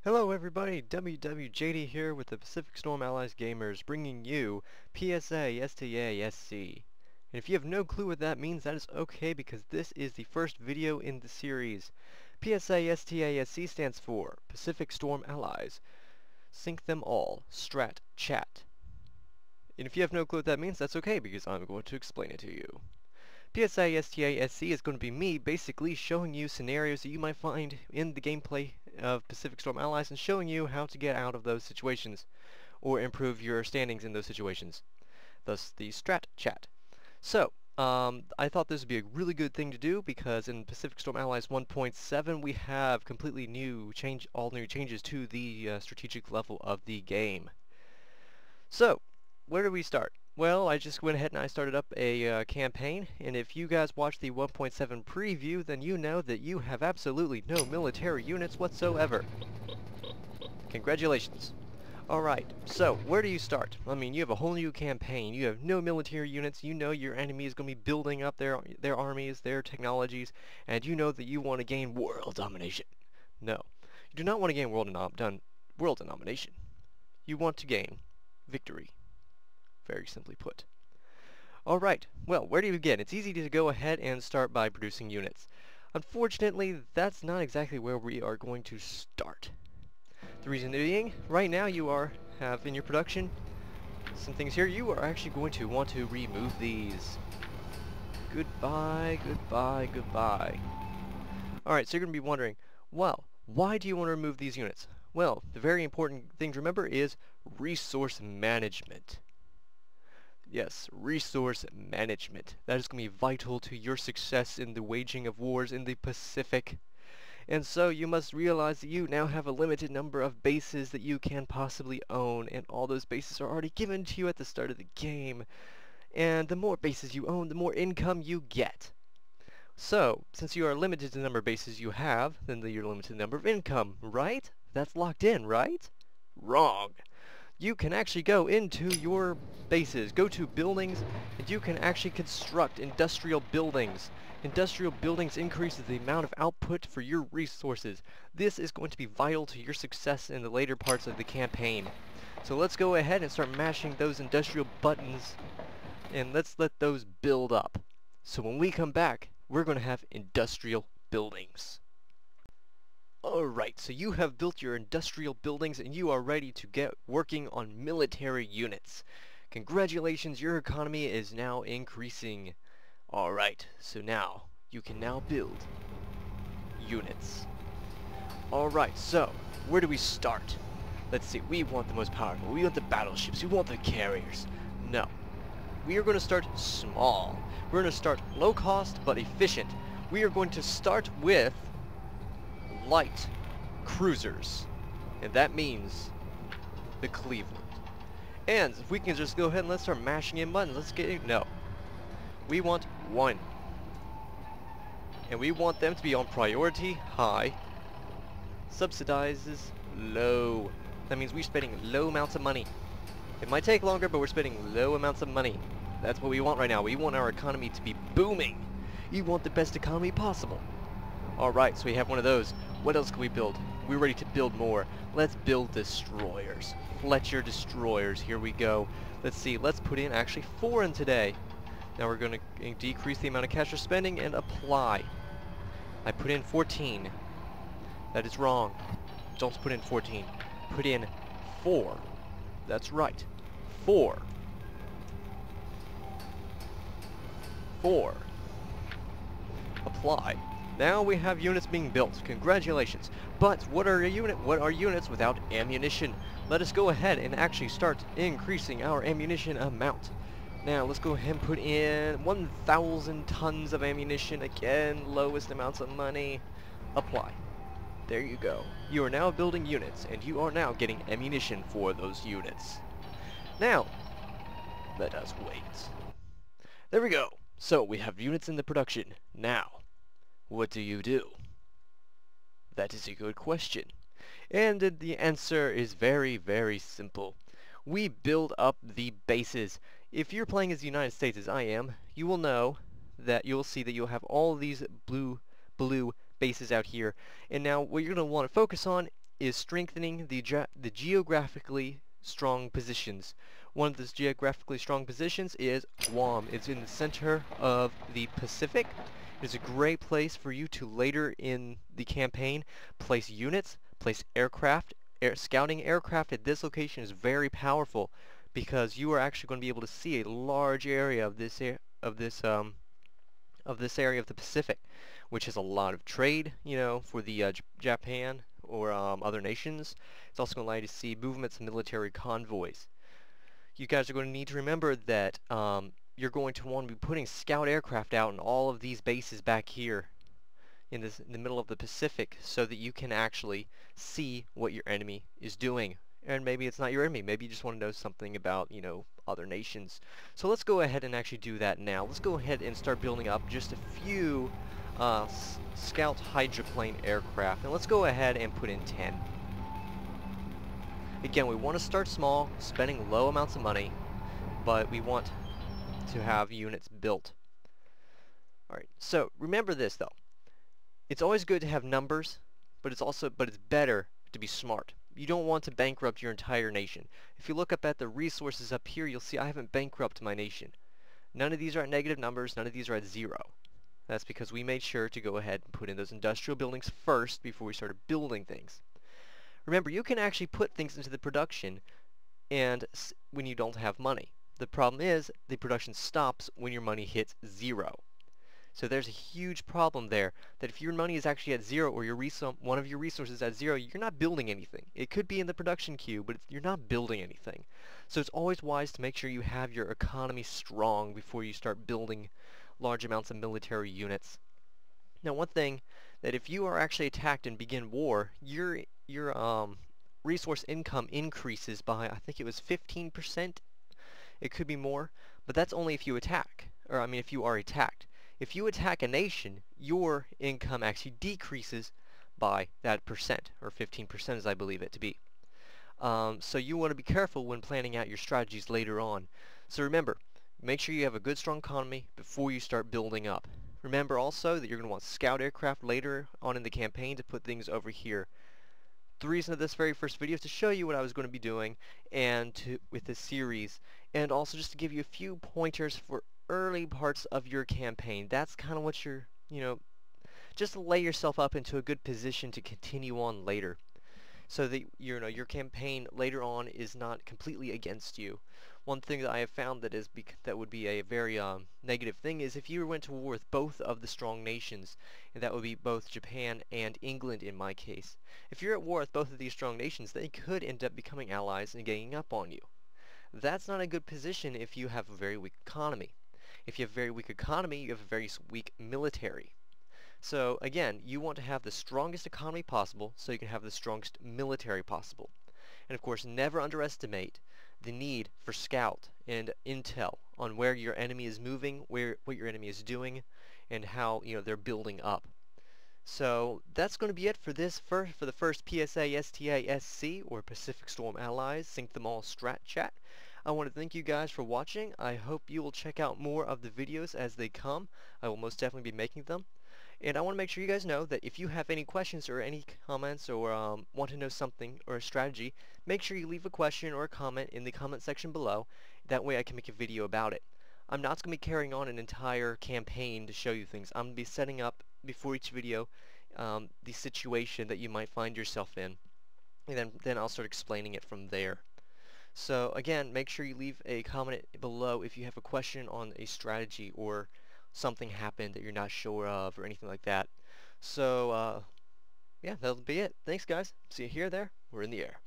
Hello everybody, WWJD here with the Pacific Storm Allies Gamers bringing you PSA-STA-SC. And if you have no clue what that means, that is okay because this is the first video in the series. PSA-STA-SC stands for Pacific Storm Allies. Sync them all. Strat chat. And if you have no clue what that means, that's okay because I'm going to explain it to you. PSA-STA-SC is going to be me basically showing you scenarios that you might find in the gameplay of Pacific Storm Allies and showing you how to get out of those situations or improve your standings in those situations. Thus the strat chat. So, I thought this would be a really good thing to do because in Pacific Storm Allies 1.7 we have completely all new changes to the strategic level of the game. So, where do we start? Well, I just went ahead and I started up a campaign, and if you guys watched the 1.7 preview, then you know that you have absolutely no military units whatsoever. Congratulations. Alright, so where do you start? I mean, you have a whole new campaign, you have no military units, you know your enemy is going to be building up their armies, their technologies, and you know that you want to gain world domination. No, you do not want to gain world domination. You want to gain victory. Very simply put. Alright, well, where do you begin? It's easy to go ahead and start by producing units. Unfortunately, that's not exactly where we are going to start. The reason being, right now you have in your production some things here. You are actually going to want to remove these. Goodbye, goodbye, goodbye. Alright, so you're going to be wondering, well, why do you want to remove these units? Well, the very important thing to remember is resource management. Yes, resource management. That is going to be vital to your success in the waging of wars in the Pacific. And so you must realize that you now have a limited number of bases that you can possibly own, and all those bases are already given to you at the start of the game. And the more bases you own, the more income you get. So, since you are limited to the number of bases you have, then you're limited to the number of income, right? That's locked in, right? Wrong. You can actually go into your bases, go to buildings, and you can actually construct industrial buildings. Industrial buildings increases the amount of output for your resources. This is going to be vital to your success in the later parts of the campaign. So let's go ahead and start mashing those industrial buttons, and let's let those build up. So when we come back, we're going to have industrial buildings. Alright, so you have built your industrial buildings and you are ready to get working on military units. Congratulations, your economy is now increasing. Alright, so now, you can now build units. Alright, so, where do we start? Let's see, we want the most powerful, we want the battleships, we want the carriers. No. We are going to start small. We're going to start low cost but efficient. We are going to start with light cruisers, and that means the Cleveland. And if we can just go ahead and let's start mashing in buttons, let's get it. No, we want one, and we want them to be on priority high, subsidizes low. That means we're spending low amounts of money. It might take longer, but we're spending low amounts of money. That's what we want right now. We want our economy to be booming. You want the best economy possible. Alright, so we have one of those. What else can we build? We're ready to build more. Let's build destroyers. Fletcher destroyers. Here we go. Let's see. Let's put in actually 4 in today. Now we're going to decrease the amount of cash we're spending and apply. I put in 14. That is wrong. Don't put in 14. Put in 4. That's right. 4. 4. Apply. Now we have units being built. Congratulations. But what are units without ammunition? Let us go ahead and actually start increasing our ammunition amount. Now let's go ahead and put in 1,000 tons of ammunition. Again, lowest amounts of money. Apply. There you go. You are now building units, and you are now getting ammunition for those units. Now, let us wait. There we go. So we have units in the production. Now, what do you do? That is a good question. And the answer is very, very simple. We build up the bases. If you're playing as the United States as I am, you will know that you'll see that you'll have all these blue bases out here. And now what you're going to want to focus on is strengthening the geographically strong positions. One of those geographically strong positions is Guam. It's in the center of the Pacific. It's a great place for you to later in the campaign place units, place aircraft. Scouting aircraft at this location is very powerful because you are actually going to be able to see a large area of this area of the Pacific, which has a lot of trade, for the Japan or other nations. It's also going to allow you to see movements of military convoys. You guys are going to need to remember that you're going to want to be putting scout aircraft out in all of these bases back here in the middle of the Pacific so that you can actually see what your enemy is doing. And maybe it's not your enemy. Maybe you just want to know something about, other nations. So let's go ahead and actually do that now. Let's go ahead and start building up just a few scout hydroplane aircraft. And let's go ahead and put in 10. Again, we want to start small, spending low amounts of money, but we want to have units built. Alright, so remember this though. It's always good to have numbers, but it's better to be smart. You don't want to bankrupt your entire nation. If you look up at the resources up here, you'll see I haven't bankrupted my nation. None of these are at negative numbers, none of these are at 0. That's because we made sure to go ahead and put in those industrial buildings first before we started building things. Remember, you can actually put things into the production and when you don't have money. The problem is the production stops when your money hits 0. So there's a huge problem there, that if your money is actually at 0 or one of your resources at 0, you're not building anything. It could be in the production queue, but you're not building anything. So it's always wise to make sure you have your economy strong before you start building large amounts of military units. Now one thing, that if you are actually attacked and begin war, your resource income increases by, I think it was 15%. It could be more, but that's only if you attack, or if you are attacked. If you attack a nation, your income actually decreases by that percent, or 15% as I believe it to be. So you want to be careful when planning out your strategies later on. So remember, make sure you have a good strong economy before you start building up. Remember also that you're going to want scout aircraft later on in the campaign to put things over here. The reason of this very first video is to show you what I was going to be doing with this series, and also just to give you a few pointers for early parts of your campaign. That's kind of what you're, just to lay yourself up into a good position to continue on later, so that your campaign later on is not completely against you. One thing that I have found that would be a very negative thing is if you went to war with both of the strong nations, and that would be both Japan and England in my case. If you're at war with both of these strong nations, they could end up becoming allies and ganging up on you. That's not a good position if you have a very weak economy. If you have a very weak economy, you have a very weak military. So again, you want to have the strongest economy possible so you can have the strongest military possible. And of course, never underestimate the need for scout and intel on where your enemy is moving, what your enemy is doing, and how they're building up. So that's going to be it for the first PSA-STA-SC, or Pacific Storm Allies Sink Them All Strat Chat. I want to thank you guys for watching. I hope you will check out more of the videos as they come. I will most definitely be making them. And I want to make sure you guys know that if you have any questions or any comments, or want to know something or a strategy, make sure you leave a question or a comment in the comment section below. That way I can make a video about it. I'm not going to be carrying on an entire campaign to show you things. I'm going to be setting up before each video the situation that you might find yourself in. And then I'll start explaining it from there. So again, make sure you leave a comment below if you have a question on a strategy or something happened that you're not sure of or anything like that. So yeah, that'll be it. Thanks guys. See you here, there, or in the air.